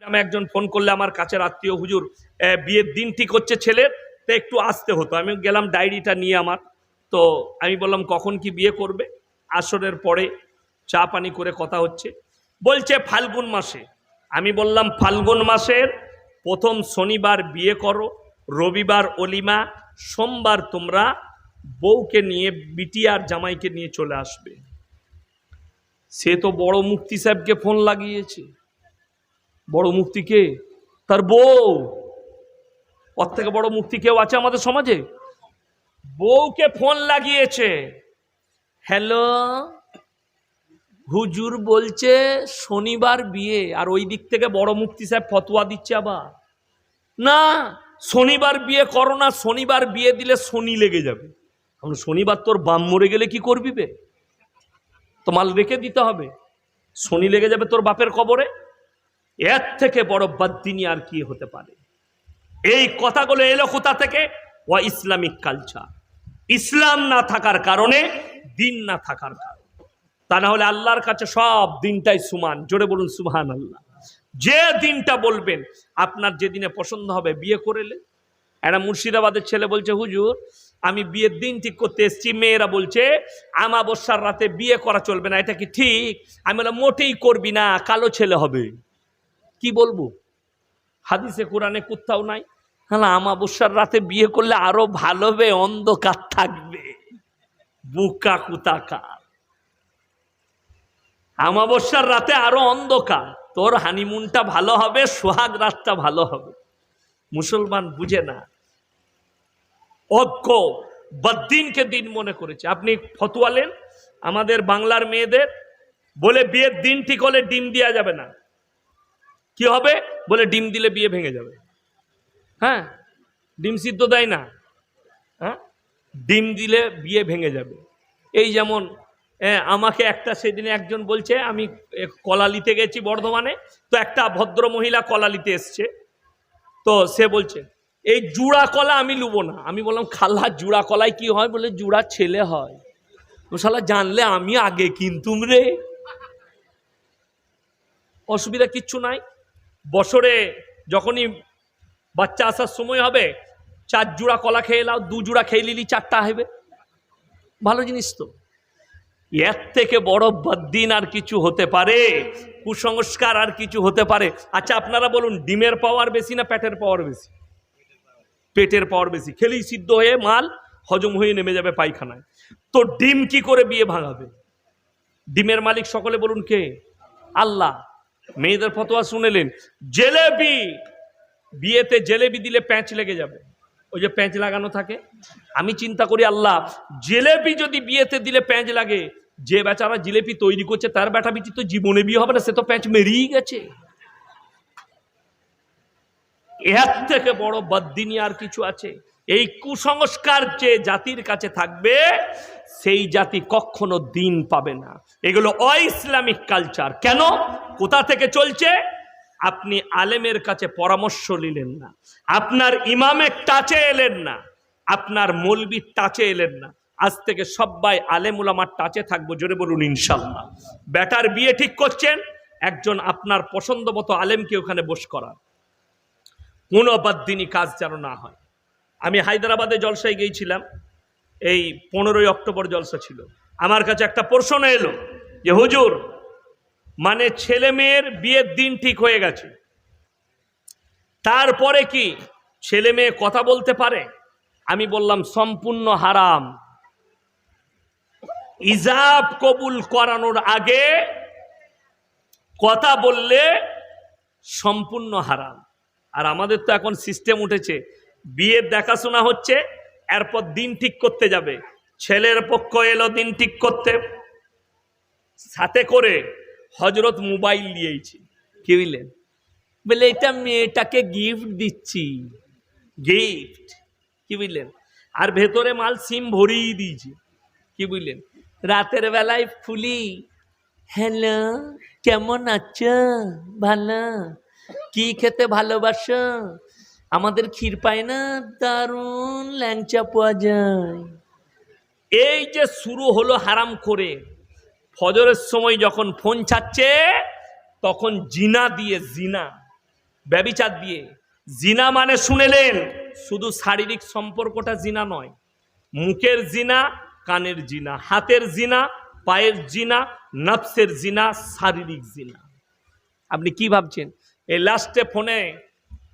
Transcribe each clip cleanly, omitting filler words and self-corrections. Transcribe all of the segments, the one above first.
আমি একজন ফোন করলে আমার কাছের আত্মীয়, হুজুর বিয়ের দিন ঠিক হচ্ছে ছেলের, তো একটু আসতে হতো। আমি গেলাম ডায়েরিটা নিয়ে আমার, তো আমি বললাম কখন কি বিয়ে করবে। আসরের পরে চা পানি করে কথা হচ্ছে, বলছে ফাল্গুন মাসে। আমি বললাম ফাল্গুন মাসের প্রথম শনিবার বিয়ে করো, রবিবার অলিমা, সোমবার তোমরা বউকে নিয়ে বিটি আর জামাইকে নিয়ে চলে আসবে। সে তো বড় মুফতি সাহেবকে ফোন লাগিয়েছে। বড় মুফতি কে? তার বউ। ওর থেকে বড় মুফতি কেউ আছে আমাদের সমাজে? বউকে ফোন লাগিয়েছে। হ্যালো, হুজুর বলছে শনিবার বিয়ে, আর ওই দিক থেকে বড় মুফতি সাহেব ফতোয়া দিচ্ছে আবার, না শনিবার বিয়ে করো না, শনিবার বিয়ে দিলে শনি লেগে যাবে। শনিবার তোর বাম মরে গেলে কি করবি বে? তো মাল রেখে দিতে হবে, শনি লেগে যাবে তোর বাপের কবরে। এর থেকে বড় বাদ্দিনী আর কি হতে পারে? এই কথাগুলো এলো কোথা থেকে? ওয়া ইসলামিক কালচার, ইসলাম না থাকার কারণে, দিন না থাকার কারণে। তা না হলে আল্লাহর কাছে সব দিনটাই সমান। জোরে বলুন সুবহানাল্লাহ। যে দিনটা বলবেন, আপনার যেদিনে পছন্দ হবে বিয়ে করেলে। একটা মুর্শিদাবাদের ছেলে বলছে, হুজুর আমি বিয়ের দিন ঠিক করতে এসেছি, মেয়েরা বলছে আমাবস্যার রাতে বিয়ে করা চলবে না, এটা কি ঠিক? আমি বললাম মোটেই করবি না, কালো ছেলে হবে। কি বলবো? হাদিসে কোরআনে কোথাও নাই। হ্যাঁ, আমাবস্যার রাতে বিয়ে করলে আরো ভালো হবে, অন্ধকার থাকবে। বুকা কুতাকার, আমাবস্যার রাতে আরো অন্ধকার, তোর হানিমুনটা ভালো হবে, সোহাগ রাতটা ভালো হবে। মুসলমান বুঝে না, অজ্ঞ বদ্দিনকে দিন মনে করেছে। আপনি ফতোয়ালেন আমাদের বাংলার মেয়েদের, বলে বিয়ের দিন ঠিক হলে ডিম দেওয়া যাবে না। কি হবে? বলে ডিম দিলে বিয়ে ভেঙে যাবে। হ্যাঁ, ডিম সিদ্ধ দেয় না, হ্যাঁ, ডিম দিলে বিয়ে ভেঙে যাবে। এই যেমন আমাকে একটা সেদিনে একজন বলছে, আমি কলা নিতে গেছি বর্ধমানে, তো একটা ভদ্র মহিলা কলা নিতে এসছে, তো সে বলছে এই জুড়া কলা আমি লুবো না। আমি বললাম খালা জুড়া কলায় কি হয়? বলে জুড়া ছেলে হয়। তো শালা জানলে আমি আগে কিনতুম রে। অসুবিধা কিচ্ছু নাই, বছরে যখনই বাচ্চা আসার সময় হবে 4 জোড়া কলা খেয়ে নাও, 2 জোড়া খেয়ে নিলি 4টা হবে, ভালো জিনিস তো। এর থেকে বড় বদ্দিন আর কিছু হতে পারে? কুসংস্কার আর কিছু হতে পারে? আচ্ছা আপনারা বলুন, ডিমের পাওয়ার বেশি না পেটের পাওয়ার বেশি? পেটের পাওয়ার বেশি। খেলেই সিদ্ধ হয়ে মাল হজম হয়ে নেমে যাবে পায়খানায়। তো ডিম কি করে বিয়ে ভাঙাবে? ডিমের মালিক সকলে বলুন কে? আল্লাহ। মেয়েদের ফতোয়া শুনেলেন, জেলেবি, বিয়েতে জেলেবি দিলে প্যাঁচ লেগে যাবে। ওই যে প্যাঁচ লাগানো থাকে, আমি চিন্তা করি আল্লাহ, জেলেবি যদি বিয়েতে দিলে প্যাঁচ লাগে, যে বেচারা জিলেপি তৈরি করছে তার বেটা বিটি তো জীবনে বিয়ে হবে না, সে তো প্যাঁচ মেরিয়ে গেছে। এর থেকে বড় বদ্দিনী আর কিছু আছে? এই কুসংস্কার যে জাতির কাছে থাকবে, সেই জাতি কখনো দিন পাবে না। এগুলো অইসলামিক কালচার। কেন? কোথা থেকে চলছে? আপনি আলেমের কাছে পরামর্শ নিলেন না, আপনার ইমামের টাচে এলেন না, আপনার মৌলবীর টাচে এলেন না। আজ থেকে সবাই আলেম উলামার টাচে থাকবো। জোরে বলুন ইনশাআল্লাহ। বেটার বিয়ে ঠিক করছেন, একজন আপনার পছন্দ মতো আলেমকে ওখানে বস করার, কোনো বদ্দিনী কাজ যেন না হয়। আমি হায়দ্রাবাদে জলসায় গিয়েছিলাম, এই 15ই অক্টোবর জলসা ছিল। আমার কাছে একটা প্রশ্ন এলো যে হুজুর, মানে ছেলে মেয়ের বিয়ের দিন ঠিক হয়ে গেছে, তারপরে কি ছেলে মেয়ে কথা বলতে পারে? আমি বললাম সম্পূর্ণ হারাম। ইজাব কবুল করানোর আগে কথা বললে সম্পূর্ণ হারাম। আর আমাদের তো এখন সিস্টেম উঠেছে, বিয়ের দেখাশোনা হচ্ছে, এরপর দিন ঠিক করতে যাবে, ছেলের পক্ষ এলো দিন ঠিক করতে, সাথে করে হজরত মোবাইল নিয়েছি। কি বুঝলেন? বলে এটা মেয়েটাকে গিফট দিচ্ছি, গিফট। কি বুঝলেন? আর ভেতরে মাল সিম ভরিয়ে দিয়েছি। কি বুঝলেন? রাতের বেলায় ফুলি, হ্যালো কেমন আছো? ভালো। কি খেতে ভালোবাসো? আমাদের ক্ষীর পায় না, দারুণ ল্যাংচা পাওয়া যায়। এই যে শুরু হলো হারাম করে। ফজরের সময় যখন ফোন ছাড়ছে, তখন জিনা দিয়ে, জিনা ব্যভিচার দিয়ে। জিনা মানে শুনেলেন, শুধু শারীরিক সম্পর্কটা জিনা নয়, মুখের জিনা, কানের জিনা, হাতের জিনা, পায়ের জিনা, নফসের জিনা, শারীরিক জিনা। আপনি কি ভাবছেন এই লাস্টে ফোনে,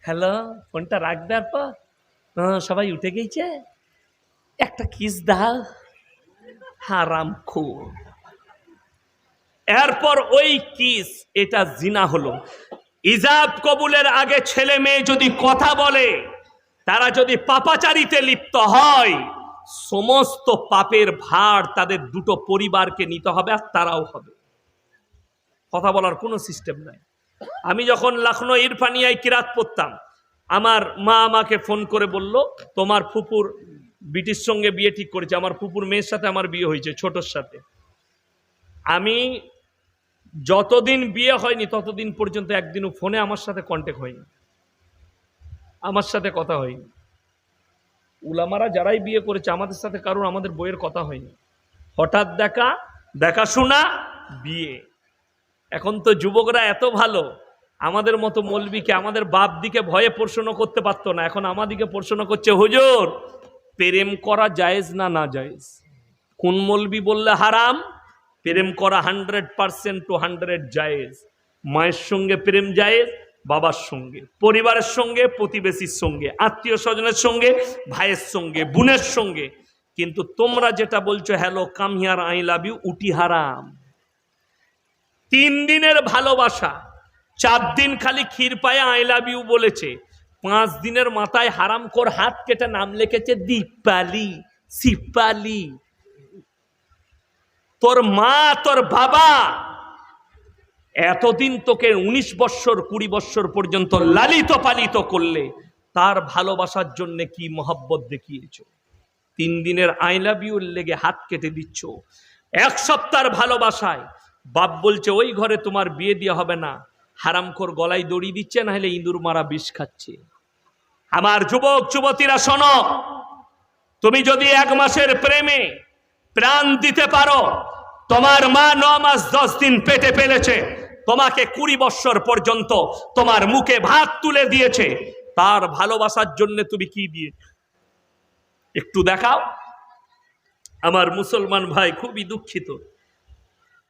হ্যালো, ফোনটা রাখবে পর সবাই উঠে গেছে, একটা কিস দাও, হারামখোর। এরপর ওই কিস, এটা জিনা হলো। ইজাব কবুলের আগে ছেলে মেয়ে যদি কথা বলে, তারা যদি পাপাচারিতে লিপ্ত হয়, সমস্ত পাপের ভার তাদের দুটো পরিবারকে নিতে হবে, আর তারাও হবে। কথা বলার কোনো সিস্টেম নাই। আমি যখন লখনৌ ইরফানিয়ায় কিরাত পড়তাম, আমার মা আমাকে ফোন করে বলল, তোমার ফুপুর বিটির সঙ্গে বিয়ে ঠিক করেছে। আমার ফুপুর মেয়ের সাথে আমার বিয়ে হয়েছে, ছোটর সাথে। আমি যতদিন বিয়ে হয়নি ততদিন পর্যন্ত একদিনও ফোনে আমার সাথে কন্ট্যাক্ট হয়নি, আমার সাথে কথা হয়নি। উলামারা যারাই বিয়ে করেছে আমাদের সাথে কারোর আমাদের বইয়ের কথা হয়নি। হঠাৎ দেখা, দেখাশোনা, বিয়ে। এখন তো যুবকরা এত ভালো, আমাদের মতো মৌলবীকে, আমাদের বাপ দিকে ভয়ে প্রশ্ন করতে পারতো না, এখন আমাদিকে প্রশ্ন করছে, হুজুর প্রেম করা জায়েজ না না জায়েজ? কোন মৌলবী বললে হারাম? প্রেম করা 100% টু 100 জায়েজ। মায়ের সঙ্গে প্রেম জায়েজ, বাবার সঙ্গে, পরিবারের সঙ্গে, প্রতিবেশীর সঙ্গে, আত্মীয় স্বজনের সঙ্গে, ভাইয়ের সঙ্গে, বোনের সঙ্গে। কিন্তু তোমরা যেটা বলছো, hello come here, I love you, উটি হারাম। 3 দিনের ভালোবাসা, 4 দিন খালি ক্ষীর পায়ে আই লাভ ইউ বলেছে, 5 দিনের মাথায় হারামখোর হাত কেটে নাম লিখেছে দীপালি, সিপালি। তোর মা, তোর বাবা এতদিন তোকে 19 বৎসর 20 বৎসর পর্যন্ত লালিত পালিত করলে, তার ভালোবাসার জন্য কি মহব্বত দেখিয়েছো। 3 দিনের আই লাভ ইউ লেগে হাত কেটে দিচ্ছ। 1 সপ্তাহের ভালোবাসায় বাপ বলছে ওই ঘরে তোমার বিয়ে দেওয়া হবে না, হারামখোর গলায় দড়ি দিচ্ছে, না হলে ইঁদুর মারা বিষ খাচ্ছে। আমার যুবক যুবতীরা শোনো, তুমি যদি 1 মাসের প্রেমে প্রাণ দিতে পারো, তোমার মা 9 মাস 10 দিন পেটে ফেলেছে, তোমাকে 20 বৎসর পর্যন্ত তোমার মুখে ভাত তুলে দিয়েছে, তার ভালোবাসার জন্য তুমি কি দিয়ে একটু দেখাও। আমার মুসলমান ভাই খুবই দুঃখিত,